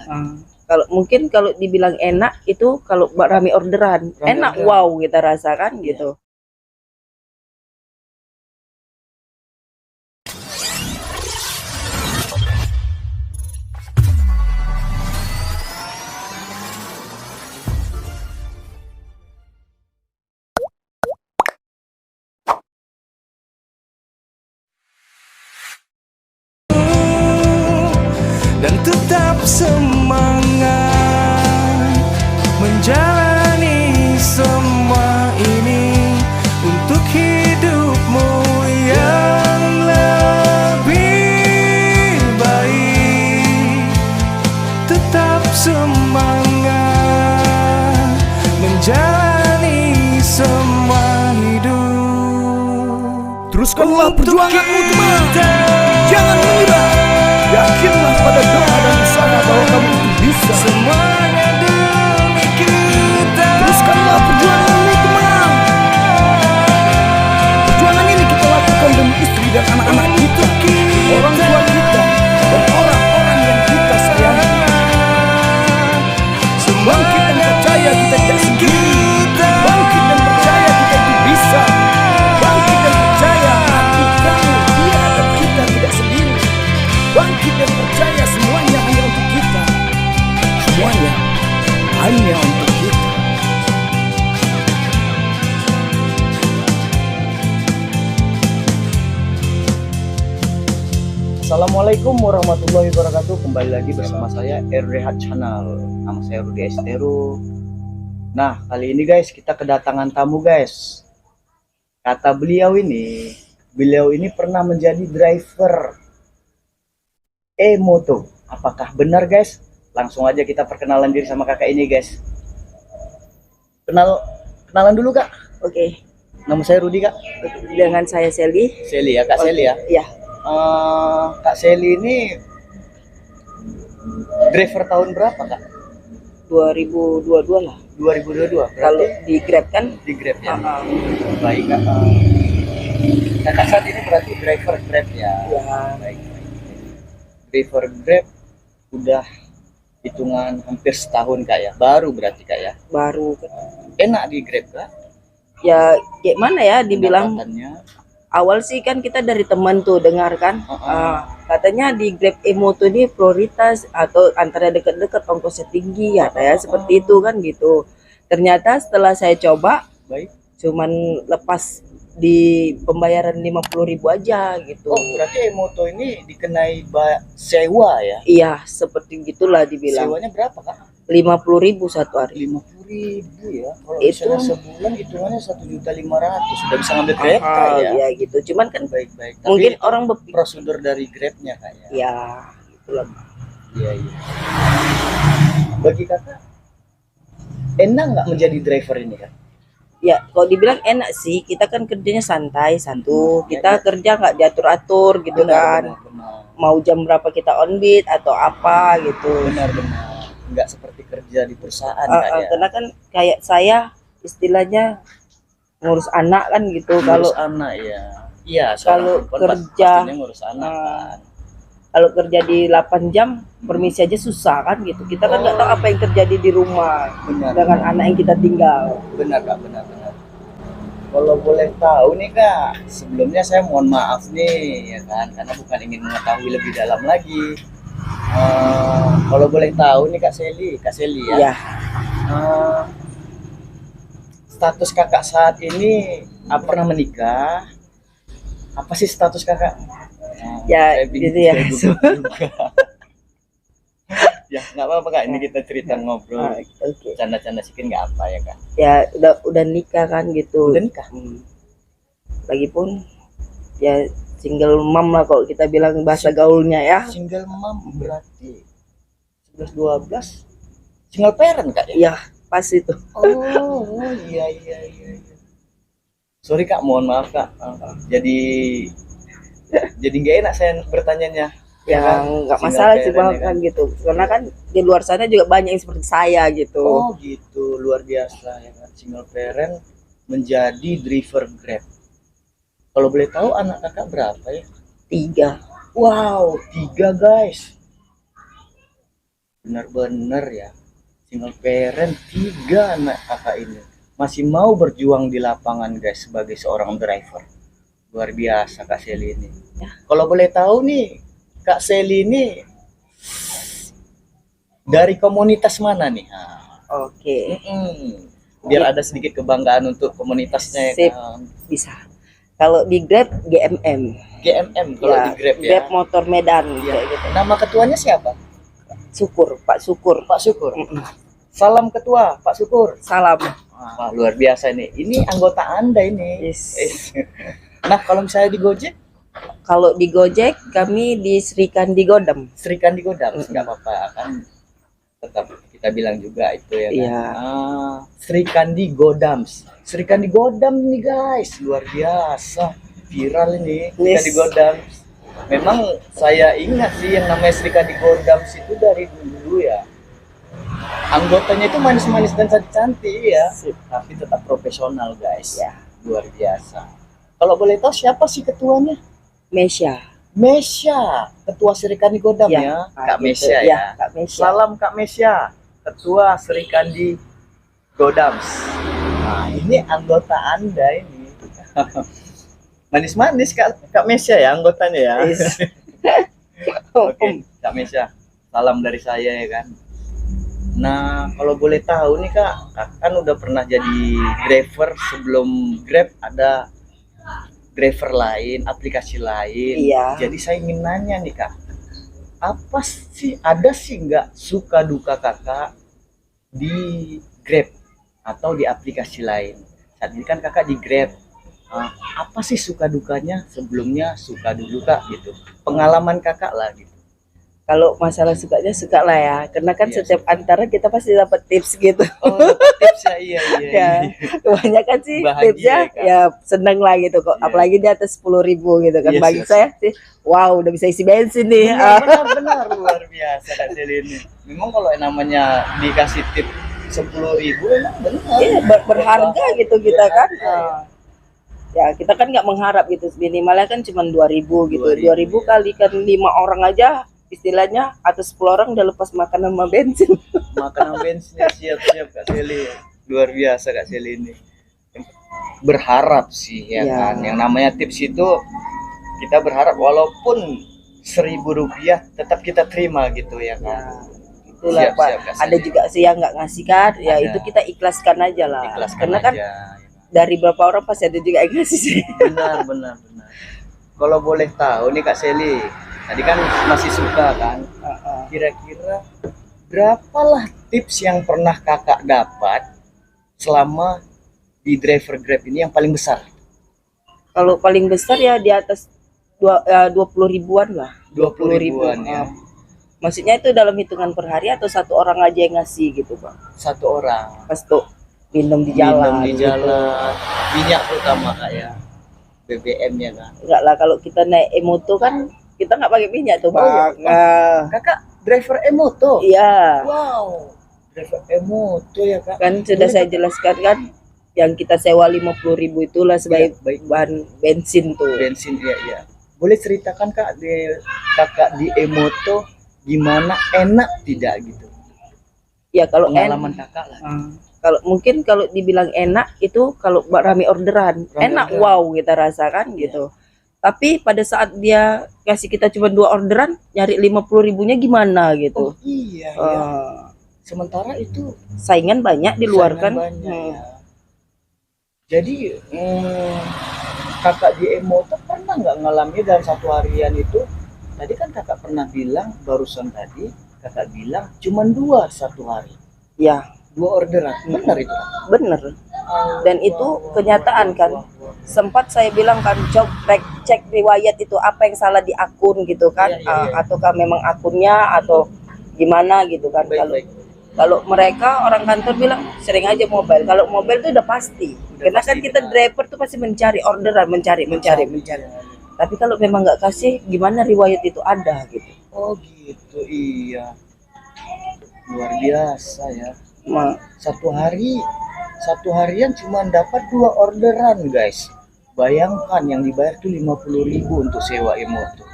Kalau mungkin kalau dibilang enak itu kalau rame orderan, enak orderan. wow kita rasakan gitu. Dan tetap semangat menjalani semua ini untuk hidupmu yang lebih baik. Tetap semangat menjalani semua hidup. Teruskanlah perjuanganmu teman. Jangan menyerah. Yakinlah pada doa dan usaha bahwa kamu itu bisa. Semuanya demi kita. Teruskanlah perjuanganmu teman. Perjuangan ini kita lakukan demi istri dan anak-anak kita, orang tua kita, dan orang-orang yang kita sayangi. Bangkit dan percaya kita tidak sendiri. Bangkit dan percaya kita itu bisa. Bangkit dan percaya hati kamu, dia dan kita tidak sendiri. Bangkit dan percaya semuanya hanya untuk kita. Semuanya hanya untuk kita. Assalamualaikum warahmatullahi wabarakatuh. Kembali lagi bersama saya RDH Channel. Nama saya Rudi Esteru. Nah, kali ini guys kita kedatangan tamu guys. Kata beliau ini pernah menjadi driver e-moto. Apakah benar guys? Langsung aja kita perkenalan diri sama kakak ini guys. Kenalan dulu kak. Oke. Nama saya Rudi kak. Dengan saya Seli. Seli ya kak. Seli ya. Iya. Kak Seli ini driver tahun berapa kak? 2022 lah. 2022. Kalau di Grab kan? Di Grab ya. Baik kak. Kakak saat ini berarti driver Grab ya. Ya. Baik. Driver Grab udah hitungan hampir setahun kak ya. Baru berarti kak ya. Baru. Enak di Grab kak? Ya kayak mana ya dibilang. Pendapatannya. Awal sih kan kita dari teman tuh dengar kan, katanya di Grab e-moto ini prioritas atau antara dekat-dekat ongkosnya tinggi ya, seperti itu kan gitu. Ternyata setelah saya coba, Baik. cuman lepas di pembayaran 50.000 aja gitu. Oh berarti e-moto ini dikenai sewa ya? Iya seperti gitulah dibilang. Sewanya berapa kak? 50.000 satu hari. 50.000 ya. Kalau Itu misalnya sebulan hitungannya 1.500.000 sudah bisa ngambil kereta ya. Ya gitu. Cuman kan Baik. Tapi mungkin orang prosedur dari Grabnya kayak. ya itulah. Iya. Bagi kakak enak nggak menjadi driver ini kan? Ya kalau dibilang enak sih, kita kan kerjanya santai satu, kita kerja nggak diatur-atur gitu kan. Benar. Mau jam berapa kita on beat atau apa gitu. Benar. Nggak seperti kerja di perusahaan kayak. Karena kan kayak saya istilahnya ngurus anak kan gitu. Ngurus Kalau anak ya. Iya. kalau kerja ngurus anak kan. Kalau kerja di 8 jam permisi aja susah kan gitu. Kita kan nggak tahu apa yang terjadi di rumah dengan anak yang kita tinggal. Benar kak, benar. Kalau boleh tahu nih kak, sebelumnya saya mohon maaf nih ya kan, karena bukan ingin mengetahui lebih dalam lagi. Kalau boleh tahu nih kak Seli ya. Ya. Status kakak saat ini pernah menikah? Apa sih status kakak? Ya gitu ya. Ya nggak apa-apa kak, ini kita cerita ngobrol, Oke. canda-canda sedikit nggak apa ya kak? Ya udah nikah kan gitu. Udah nikah? Lagipun ya single mom lah kalau kita bilang bahasa gaulnya ya. Single mom berarti 11-12 single parent kak ya? Iya pas itu. Oh iya. Sorry kak, mohon maaf kak. Jadi nggak enak saya bertanyanya. Ya nggak masalah sih bang kan gitu. Karena kan di luar sana juga banyak yang seperti saya gitu. Oh gitu, luar biasa ya kan. Single parent menjadi driver Grab. Kalau boleh tahu anak kakak berapa ya? 3. Wow, 3 guys. bener-bener ya, single parent, 3 anak kakak ini masih mau berjuang di lapangan guys sebagai seorang driver. Luar biasa Kak Seli ini. Kalau boleh tahu nih, Kak Seli ini dari komunitas mana nih? Oke, Biar ada sedikit kebanggaan untuk komunitasnya ya Sip. kan. bisa. Kalau di Grab GMM, GMM kalau ya, di Grab ya. Grab Motor Medan Iya. kayak gitu. Nama ketuanya siapa? Syukur, Pak Syukur. Pak Syukur. Salam ketua, Pak Syukur. Salam. Wah, luar biasa nih. Ini anggota Anda ini. Yes. Nah, kalau misalnya di Gojek, Kalau di Gojek kami di Sri Kandi Godam. Serikan di Godam, nggak apa-apa kan. Tetap kita bilang juga itu ya kan. Iya. Sri Kandi Godams. Sri Kandi Godam nih guys, luar biasa. Viral ini Sri Yes. Kandi Godams. Memang saya ingat sih yang namanya Sri Kandi Godams itu dari dulu ya. Anggotanya itu manis-manis dan cantik ya, Sip. tapi tetap profesional guys. Ya. Luar biasa. Kalau boleh tahu siapa sih ketuanya? Mesya. Mesya, ketua Sri Kandi Godam Ya, ya. nah, Kak gitu. Mesya Ya, ya. Kak Mesya. Salam Kak Mesya, ketua Sri Kandi Godams. Nah, ini anggota Anda ini. Manis-manis Kak Mesya ya anggotanya ya. Yes. Oke, Kak Mesya, salam dari saya ya kan. Nah, kalau boleh tahu nih Kak kan udah pernah jadi driver sebelum Grab, ada driver lain, aplikasi lain. Iya. Jadi saya ingin nanya nih Kak, apa sih, ada sih nggak suka duka Kakak di Grab atau di aplikasi lain? Saat ini kan Kakak di Grab. Apa sih suka dukanya sebelumnya, suka dulu Kak gitu. Pengalaman Kakak lah gitu. Kalau masalah sukanya suka lah ya, karena kan Iya, setiap antara kita pasti dapat tips gitu. Oh, dapat tips ya, iya. Ya, kebanyakan sih Bahagia tipsnya ya, Kak? ya seneng lah gitu kok. Iya. Apalagi di atas 10.000 gitu kan. Yes, Bagi yes. saya sih, wow udah bisa isi bensin nih. Benar luar biasa Kak Selin ini. Memang kalau yang namanya dikasih tip 10.000 memang benar. Iya, berharga gitu kita kan. Berharga, ya. Ya kita kan nggak mengharap gitu, minimalnya kan cuma 2.000 gitu. 2.000, 2.000 kalikan 5 orang aja istilahnya, atau 10 orang udah lepas makan sama bensin. Makanan bensinnya siap-siap Kak Selin. Luar biasa Kak Selin ini. Berharap sih ya Iya. kan. Yang namanya tips itu kita berharap walaupun 1.000 rupiah tetap kita terima gitu ya Ya, kan. itulah Siap, Pak. siap, Kak Ada Selin. juga sih yang nggak ngasih kan, ya Ada. itu kita ikhlaskan aja lah. Ikhlaskan Karena kan aja. dari berapa orang pasti ada juga yang ngasih sih. Benar. Kalau boleh tahu nih Kak Seli, tadi kan masih suka kan, kira-kira berapalah tips yang pernah Kakak dapat selama di driver Grab ini yang paling besar? Kalau paling besar ya di atas 20.000-an lah. 20.000-an ya. Maksudnya itu dalam hitungan per hari atau satu orang aja yang ngasih gitu Bang. Satu orang. Pas tuh minum di jalan. Minum di gitu. jalan, minyak terutama Kak ya, BBM-nya kan. Enggak lah, kalau kita naik emoto kan kita nggak pakai minyak tuh Oh, iya, Bang. Kakak driver Emoto. Iya. Wow, driver Emoto ya Kak. Kan sudah saya jelaskan kan, yang kita sewa 50.000 itulah sebagai Baik. bahan bensin tuh. Bensin iya. Boleh ceritakan Kak Kakak di Emoto gimana, enak tidak gitu? Ya kalau Pengalaman Kakak lah. kalau mungkin kalau dibilang enak itu kalau rame orderan, Rame enak orderan. wow kita rasakan gitu. Tapi pada saat dia kasih kita cuma 2 orderan, nyari 50.000-nya gimana gitu. Oh iya ya. Sementara itu Saingan banyak di luar saingan kan. banyak, ya. Jadi Kakak di Emoto pernah nggak ngalami dalam satu harian itu? Tadi kan Kakak pernah bilang barusan tadi, Kakak bilang cuma 2 satu hari, Ya, 2 orderan. Benar itu? bener. Dan itu kenyataan kan. Sempat saya bilang kan, coba cek riwayat itu apa yang salah di akun gitu kan. Iya. Ataukah memang akunnya atau gimana gitu kan. Baik. Kalau mereka orang kantor bilang sering aja mobile. Kalau mobile tuh udah pasti. Karena kan pasti, kita benar. driver tuh pasti mencari orderan, mencari. Tapi kalau memang nggak kasih, gimana riwayat itu ada gitu. Oh gitu, iya. Luar biasa ya. Satu harian cuma dapat 2 orderan guys. Bayangkan yang dibayar tuh 50.000 untuk sewa Emoto.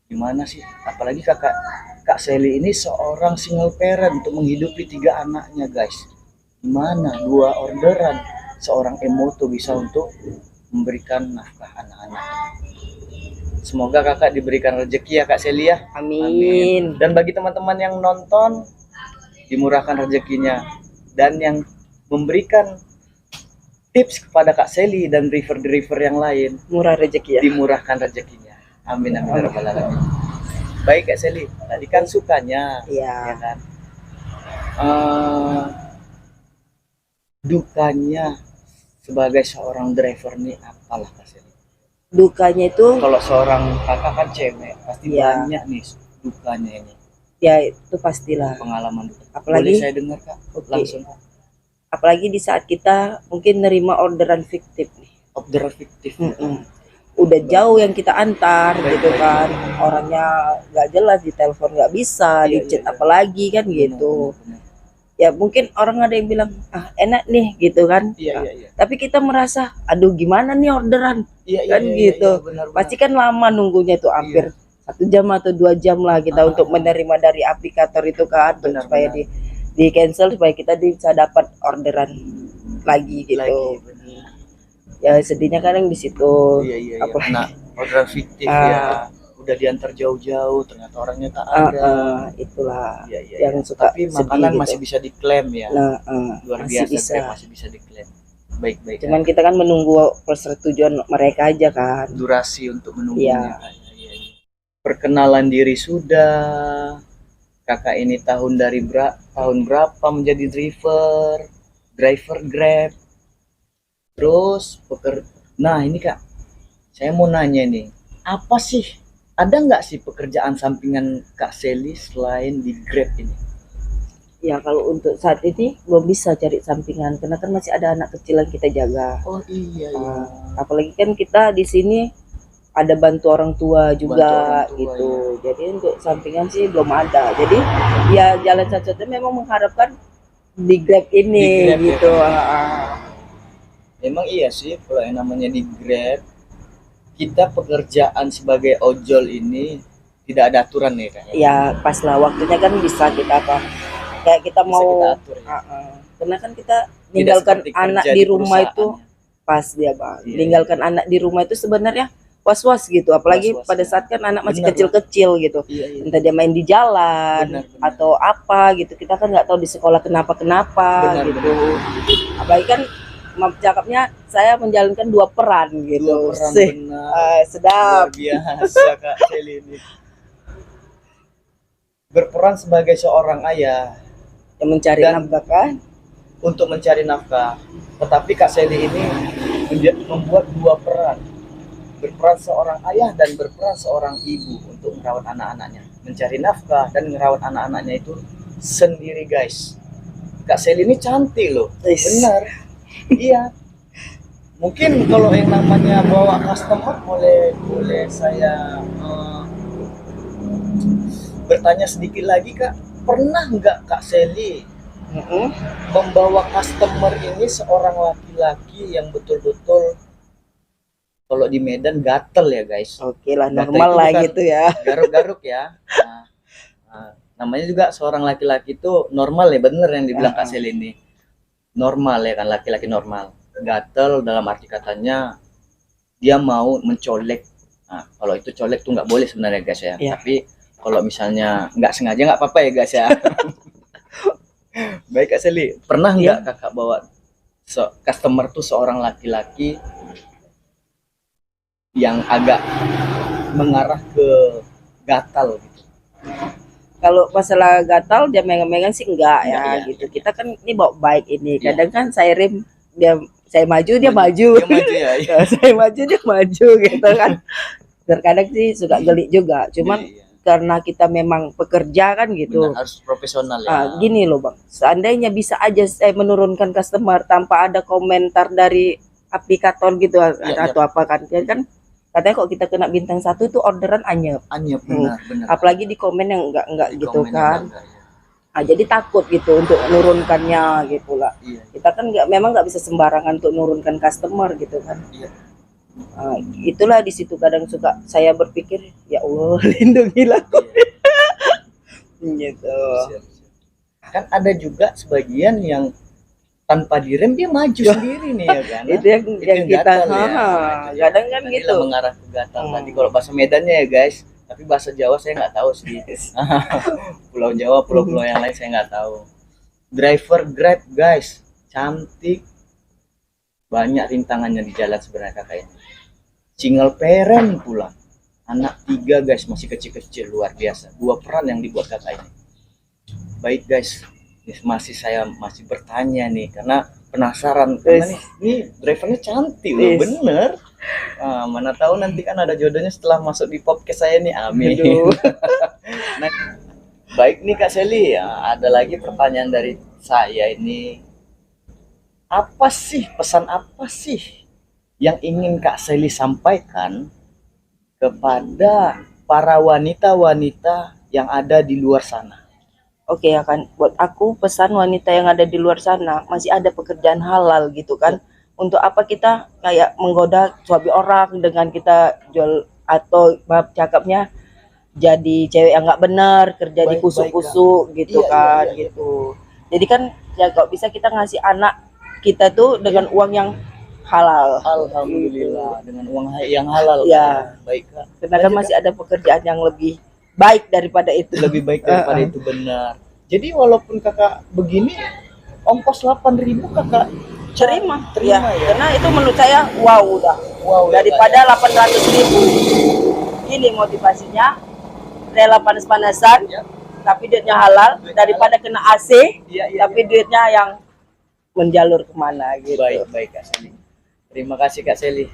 Gimana sih? Apalagi Kakak Kak Sally ini seorang single parent untuk menghidupi 3 anaknya guys. Gimana 2 orderan seorang Emoto bisa untuk memberikan nafkah anak-anaknya. Semoga kakak diberikan rezeki ya Kak Sally ya. Amin. Dan bagi teman-teman yang nonton, dimurahkan rezekinya. Dan yang memberikan tips kepada Kak Sally dan driver-driver yang lain, Murah rezeki ya. dimurahkan rezekinya. Amin amin ya rabbal alamin. Baik Kak Sally, tadi kan sukanya, ya Iya. kan. Dukanya sebagai seorang driver nih apalah Kak Sally? Dukanya itu Kalau seorang kakak kan cewek, pasti Iya. banyak nih dukanya ini, ya itu pastilah. pengalaman duka. Apalagi- Boleh saya dengar Kak? Oke. Langsung Kak. Apalagi di saat kita mungkin nerima orderan fiktif nih. Order fiktif. Udah jauh yang kita antar Baik, gitu baik, kan. Orangnya nggak jelas, di telepon nggak bisa, Iya, di chat iya, iya. apalagi kan Benar, gitu. benar, benar. Ya mungkin orang ada yang bilang enak nih gitu kan. Iya iya iya. Tapi kita merasa aduh gimana nih orderan. Iya Kan gitu. benar, Pasti kan lama nunggunya itu hampir 1 jam atau 2 jam lah kita Ah, untuk ah, ah. menerima dari aplikator itu kan, Benar, supaya benar. di cancel supaya kita bisa dapat orderan lagi gitu. Lagi, benar. Ya sedihnya kadang di situ. Iya iya iya. Apalagi- Nah, orderan fiktif Ah. ya. Udah diantar jauh-jauh, ternyata orangnya tak ada. Itulah Iya iya. yang iya. suka Tapi sedih makanan gitu. masih bisa diklaim ya. Nah, Luar masih biasa bisa. Grab masih bisa diklaim. Baik baik. Cuman kita kan menunggu persetujuan mereka aja kan. Durasi untuk Iya. menunggunya. Iya, iya. Perkenalan diri sudah. Kakak ini tahun berapa menjadi driver Grab. Terus Nah ini Kak, saya mau nanya nih, apa sih, ada nggak sih pekerjaan sampingan Kak Sally selain di Grab ini? Ya kalau untuk saat ini belum bisa cari sampingan karena kan masih ada anak kecil yang kita jaga. Oh iya Apalagi kan kita di sini ada bantu orang tua juga Bantu orang tua, gitu. Jadi untuk sampingan sih belum ada. Jadi ya jalan satu-satunya memang mengharapkan di Grab ini Di Grab ya, gitu. Memang iya sih, kalau yang namanya di Grab, kita pekerjaan sebagai ojol ini tidak ada aturan nih kayaknya. Ya pas lah waktunya kan bisa kita apa kayak kita Bisa mau kita atur ya. karena kan kita Tidak ninggalkan seperti anak kerja di rumah itu perusahaan. pas dia bang Iya, ninggalkan anak di rumah itu sebenarnya was-was gitu, apalagi Was-was, pada ya. saat kan anak masih Benar, kecil-kecil gitu, Iya, iya. entah dia main di jalan Benar, benar. atau apa gitu, kita kan nggak tahu di sekolah kenapa Benar, gitu. Apalagi kan maaf cakapnya saya menjalankan 2 peran gitu. Dua peran Sih, benar. sedap. Luar biasa Kak Sally ini. Berperan sebagai seorang ayah Yang mencari Dan- nafkah kan. untuk mencari nafkah. Tetapi Kak Sally ini membuat 2 peran. Berperan seorang ayah dan berperan seorang ibu untuk merawat anak-anaknya. Mencari nafkah dan merawat anak-anaknya itu sendiri guys. Kak Sally ini cantik loh. Is. Benar. Iya. Mungkin kalau yang namanya bawa customer boleh saya bertanya sedikit lagi Kak. Pernah nggak Kak Sally membawa customer ini seorang laki-laki yang betul-betul kalau di Medan gatel ya guys, Oke lah, Data normal itu lah bukan- gitu ya. garuk-garuk ya. Namanya juga seorang laki-laki itu normal ya, bener yang dibilang Kak Sally ini. Normal ya kan, laki-laki normal. Gatel dalam arti katanya dia mau mencolek. Nah, kalau itu colek tuh nggak boleh sebenarnya guys ya. Iya. Tapi kalau misalnya nggak sengaja nggak apa-apa ya guys ya. Baik Kak Sally, pernah nggak kakak bawa customer tuh seorang laki-laki yang agak mengarah ke gatal gitu? Kalau masalah gatal dia megang-megang sih enggak ya Iya, gitu. Kita kan ini bawa bike ini. Iya. Kadang kan saya rem saya maju dia maju. Dia maju ya. Iya. Saya maju dia maju gitu kan. Terkadang sih suka gelik juga. Cuman Iya, karena kita memang pekerja kan gitu. benar, harus profesional ya. Gini loh bang, seandainya bisa aja saya menurunkan customer tanpa ada komentar dari aplikator gitu Iya, atau apa kan. Jadi kan katanya kok kita kena bintang 1 itu orderan anyep. Anyep benar. Apalagi di komen yang enggak Di gitu komen kan. yang enggak, Jadi takut gitu untuk menurunkannya gitu lah. ya. Iya. Kita kan memang nggak bisa sembarangan untuk menurunkan customer gitu kan. Iya. Itulah di situ kadang suka saya berpikir ya Allah lindungilah. Iya. Gitu. Kan ada juga sebagian yang tanpa direm dia maju sendiri nih ya kan. Itu yang kita gatal ya. kadang kan Inilah gitu. mengarah ke gatal tadi kalau bahasa Medannya ya guys, tapi bahasa Jawa saya nggak tahu sih. Pulau Jawa, pulau-pulau yang lain saya nggak tahu. Driver Grab guys, cantik, banyak rintangannya di jalan sebenarnya kakak ini. Single parent pula, anak 3 guys, masih kecil-kecil, luar biasa. 2 peran yang dibuat kakak ini. Baik guys, saya masih bertanya nih karena penasaran karena nih drivernya cantik loh, bener. Nah, mana tahu nanti kan ada jodohnya setelah masuk di podcast saya nih, amin. Nah, baik nih Kak Seli, ya, ada lagi pertanyaan dari saya ini. Pesan apa sih yang ingin Kak Seli sampaikan kepada para wanita-wanita yang ada di luar sana? Oke ya kan, buat aku pesan wanita yang ada di luar sana masih ada pekerjaan halal gitu kan. Untuk apa kita kayak menggoda suami orang dengan kita jual atau maaf cakapnya jadi cewek yang nggak benar, kerja di kusuk-kusuk gitu Iya, kan iya. gitu. Jadi kan ya kok bisa kita ngasih anak kita tuh dengan uang yang halal. Alhamdulillah dengan uang yang halal. Ya. Baik Kak. Karena kan masih ada pekerjaan yang lebih baik daripada itu. Lebih baik daripada itu, benar. Jadi walaupun kakak begini, ongkos 8.000 kakak terima ya. Karena itu menurut saya wow udah. Wow, Daripada 800.000. Ini motivasinya rela panas-panasan, tapi duitnya halal daripada kena AC, tapi duitnya yang menjalur kemana gitu. Baik Kak Seli. Terima kasih Kak Seli.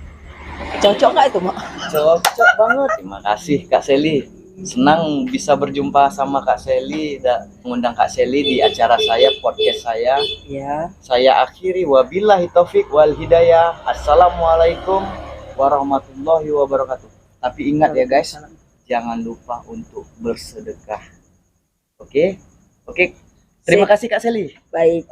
Cocok nggak itu Mak? Cocok banget. Terima kasih Kak Seli. Senang bisa berjumpa sama Kak Seli dan mengundang Kak Seli di acara saya, podcast saya. Ya. Saya akhiri, wabillahi taufik wal hidayah. Assalamualaikum warahmatullahi wabarakatuh. Tapi ingat ya guys, jangan lupa untuk bersedekah. Oke? Terima kasih Kak Seli. Baik.